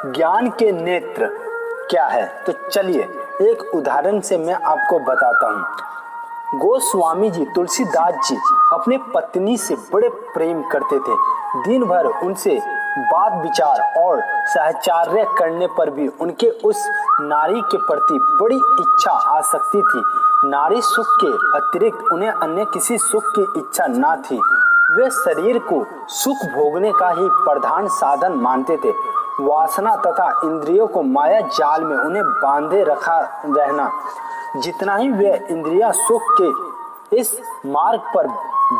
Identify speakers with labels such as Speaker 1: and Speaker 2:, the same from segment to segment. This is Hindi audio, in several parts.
Speaker 1: ज्ञान के नेत्र क्या है? तो चलिए एक उदाहरण से मैं आपको बताता हूँ। गोस्वामी जी तुलसीदास जी अपने पत्नी से बड़े प्रेम करते थे। दिन भर उनसे बात विचार और सहचार्य करने पर भी उनके उस नारी के प्रति बड़ी इच्छा आसक्ति थी। नारी सुख के अतिरिक्त उन्हें अन्य किसी सुख की इच्छा न थी। वे शरीर को सुख भोगने का ही प्रधान साधन मानते थे। वासना तथा इंद्रियों को माया जाल में उन्हें बांधे रखा रहना। जितना ही वे इंद्रियां सुख के इस मार्ग पर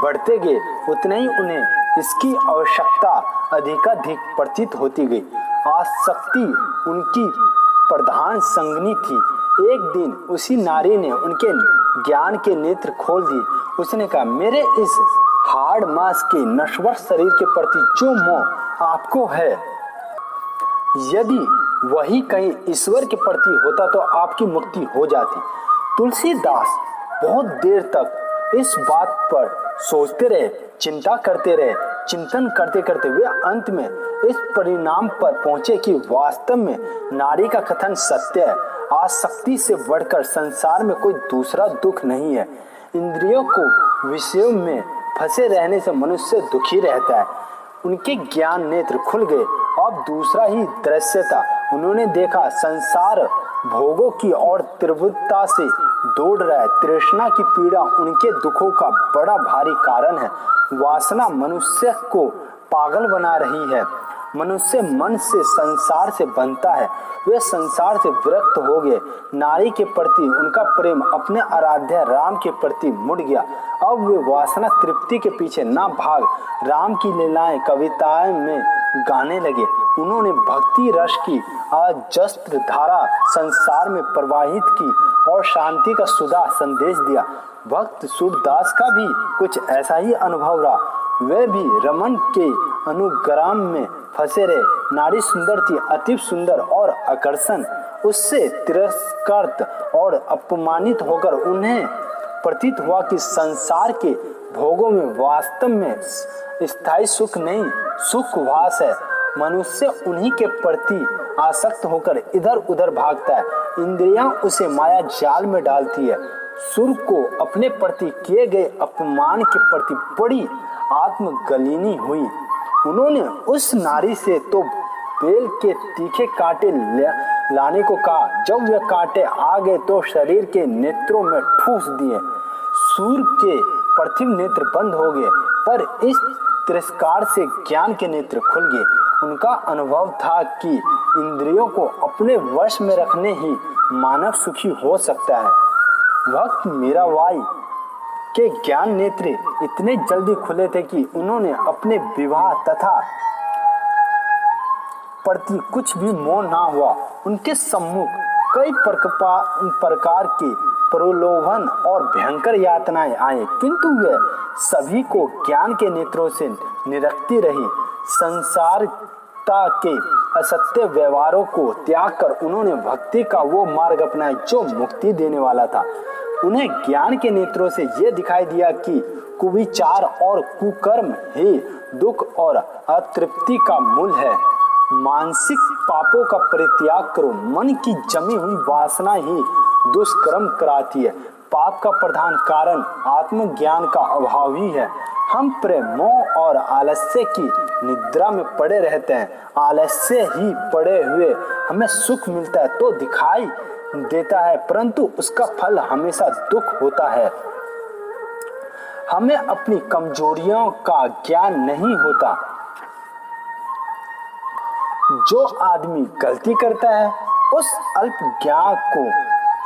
Speaker 1: बढ़ते गए उतने ही उन्हें इसकी आवश्यकता अधिकाधिक प्रतीत होती गई। आसक्ति उनकी प्रधान संगनी थी। एक दिन उसी नारी ने उनके ज्ञान के नेत्र खोल दिए। उसने कहा, मेरे इस हाड़ मांस के नश्वर शरीर के प्रति जो मोह आपको है, यदि वही कहीं ईश्वर के प्रति होता तो आपकी मुक्ति हो जाती। तुलसीदास बहुत देर तक इस बात पर सोचते रहे, चिंता करते रहे। चिंतन करते करते वे अंत में इस परिणाम पर पहुंचे कि वास्तव में नारी का कथन सत्य है। आसक्ति से बढ़कर संसार में कोई दूसरा दुख नहीं है। इंद्रियों को विषयों में फंसे रहने से मनुष्य दुखी रहता है। उनके ज्ञान नेत्र खुल गए। अब दूसरा ही दृश्य था। उन्होंने देखा संसार भोगों की ओर तीव्रता से दौड़ रहा है। तृष्णा की पीड़ा उनके दुखों का बड़ा भारी कारण है। वासना मनुष्य को पागल बना रही है। मनुष्य मन से संसार से बनता है। वे संसार से विरक्त हो गए। नारी के प्रति उनका प्रेम अपने आराध्य राम के प्रति मुड़ गया। अब वे वासना तृप्ति के पीछे न भाग राम की लीलाएं कविताएं में गाने लगे। उन्होंने भक्ति रस की अजस्त्र धारा संसार में प्रवाहित की और शांति का सुधा संदेश दिया। भक्त सूरदास का भी कुछ ऐसा ही अनुभव रहा। वे भी रमन के अनुग्राम में फंसे रहे। नारी सुंदर थी, अति सुंदर और आकर्षण। उससे तिरस्कृत और अपमानित होकर उन्हें प्रतीत हुआ कि संसार के भोगों में वास्तव में स्थायी सुख नहीं, सुख वास है। मनुष्य उन्हीं के प्रति आसक्त होकर इधर उधर भागता है। इंद्रियां उसे माया जाल में डालती है। सुर को अपने प्रति किए गए अपमान के प्रति बड़ी आत्मगलीनी हुई। उन्होंने उस नारी से तो बेल के तीखे कांटे लाने को कहा। जब वे कांटे आ गए तो शरीर के नेत्रों में ठूस दिए। सूर के पार्थिव नेत्र बंद हो गए, पर इस तिरस्कार से ज्ञान के नेत्र खुल गए। उनका अनुभव था कि इंद्रियों को अपने वश में रखने ही मानव सुखी हो सकता है। भक्त मीराबाई के ज्ञान नेत्र इतने जल्दी खुले थे कि उन्होंने अपने विवाह तथा प्रति कुछ भी मोह ना हुआ। उनके सम्मुख कई प्रकार के प्रलोभन और भयंकर यातनाएं आए, किंतु वे सभी को ज्ञान के नेत्रों से निरखती रही। संसारता के असत्य व्यवहारों को त्याग कर उन्होंने भक्ति का वो मार्ग अपनाया जो मुक्ति देने वाला था। उन्हें ज्ञान के नेत्रों से यह दिखाई दिया कि कुविचार और कुकर्म ही दुख और अतृप्ति का मूल है। मानसिक पापों का परित्याग करो। मन की जमी हुई वासना ही दुष्कर्म कराती है। पाप का प्रधान कारण आत्मज्ञान का अभाव ही है। हम प्रेम, मोह और आलस्य की निद्रा में पड़े रहते हैं। आलस्य ही पड़े हुए हमें सुख मिलता है तो दिखाई देता है, परंतु उसका फल हमेशा दुख होता है। हमें अपनी कमजोरियों का ज्ञान नहीं होता। जो आदमी गलती करता है उस अल्प ज्ञान को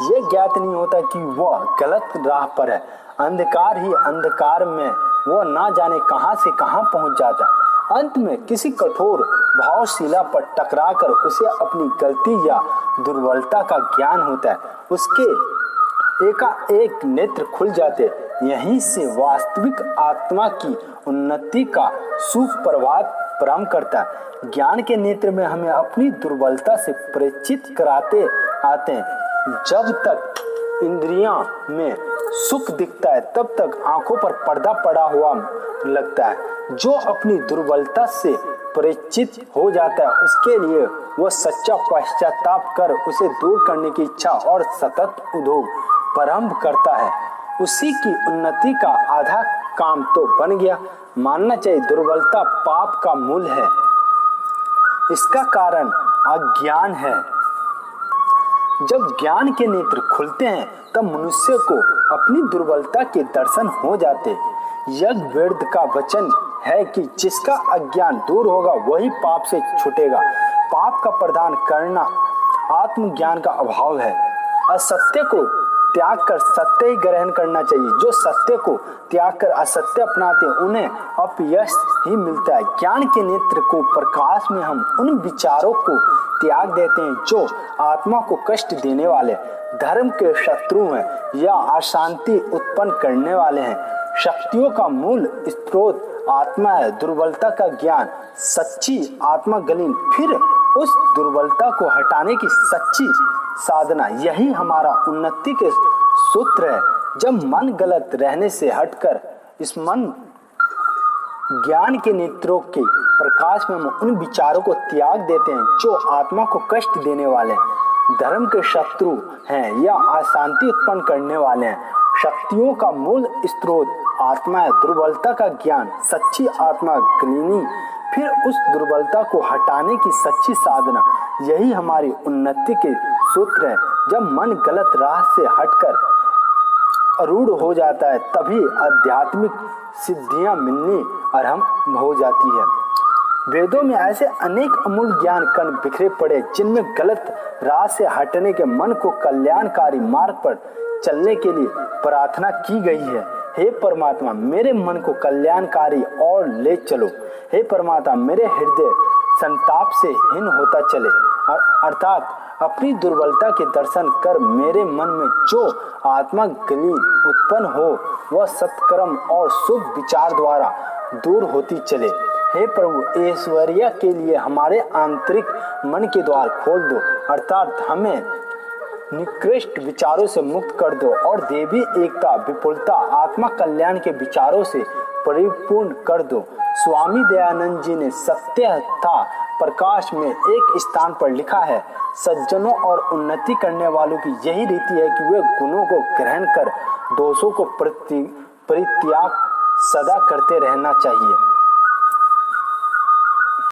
Speaker 1: यह ज्ञात नहीं होता कि वह गलत राह पर है। अंधकार ही अंधकार में वह ना जाने कहां से कहां पहुंच जाता है। अंत में किसी कठोर भावशिला पर टकराकर उसे अपनी गलती या दुर्बलता का ज्ञान होता है। उसके एकाएक नेत्र खुल जाते। यहीं से वास्तविक आत्मा की उन्नति का सुप्रभात प्रारंभ करता है। ज्ञान के नेत्र में हमें अपनी दुर्बलता से परिचित कराते आते हैं। जब तक इंद्रियां में सुख दिखता है तब तक आंखों पर पर्दा पड़ा हुआ लगता है। जो अपनी दुर्बलता से परिचित हो जाता है उसके लिए वह सच्चा पश्चाताप कर उसे दूर करने की इच्छा और सतत उद्योग प्रारंभ करता है। उसी की उन्नति का आधा काम तो बन गया। मानना चाहिए दुर्बलता पाप का मूल है। इसका कारण अज्ञान है। जब ज्ञान के नेत्र खुलते हैं तब मनुष्य को अपनी दुर्बलता के दर्शन हो जाते। यज्ञवेद का वचन है कि जिसका अज्ञान दूर होगा वही पाप से छूटेगा। पाप का प्रदान करना आत्मज्ञान का अभाव है। असत्य को त्याग कर सत्य ही ग्रहण करना चाहिए। जो सत्य को त्याग कर असत्य अपनाते हैं उन्हें अपयश ही मिलता है। ज्ञान के नेत्र को प्रकाश में हम उन विचारों को त्याग देते हैं जो आत्मा को कष्ट देने वाले, धर्म के शत्रु हैं या अशांति उत्पन्न करने वाले हैं। शक्तियों का मूल स्रोत आत्मा है। दुर्बलता का ज्ञान सच्ची आत्मा गलीन, फिर उस दुर्बलता को हटाने की सच्ची साधना, यही हमारा उन्नति के सूत्र है। जब मन गलत रहने से हटकर इस मन ज्ञान के नेत्रों के प्रकाश में हम उन विचारों को त्याग देते हैं जो आत्मा को कष्ट देने वाले, धर्म के शत्रु हैं या अशांति उत्पन्न करने वाले हैं। शक्तियों का मूल स्रोत आत्मा है। दुर्बलता का ज्ञान सच्ची आत्मा गलीनी, फिर उस दुर्बलता को हटाने की सच्ची साधना, यही हमारी उन्नति के सूत्र है। जब मन गलत राह से हटकर अरूढ़ हो जाता है तभी आध्यात्मिक सिद्धियां मिलनी आरंभ हो जाती है। वेदों में ऐसे अनेक अमूल्य ज्ञान कण बिखरे पड़े जिनमें गलत राह से हटने के मन को कल्याणकारी मार्ग पर चलने के लिए प्रार्थना की गई है। हे परमात्मा, मेरे मन को कल्याणकारी और ले चलो। हे परमात्मा, मेरे हृदय संताप से हीन होता चले, अर्थात अपनी दुर्बलता के दर्शन कर मेरे मन में जो आत्मा गली उत्पन्न हो वह सत्कर्म और शुभ विचार द्वारा दूर होती चले। हे प्रभु, ऐश्वर्य के लिए हमारे आंतरिक मन के द्वार खोल दो, अर्थात हमें निकृष्ट विचारों से मुक्त कर दो और देवी एकता, विपुलता, आत्मा कल्याण के विचारों से परिपूर्ण कर दो। स्वामी दयानंद जी ने सत्यता प्रकाश में एक स्थान पर लिखा है, सज्जनों और उन्नति करने वालों की यही रीति है कि वे गुणों को ग्रहण कर दोषों को परित्याग सदा करते रहना चाहिए।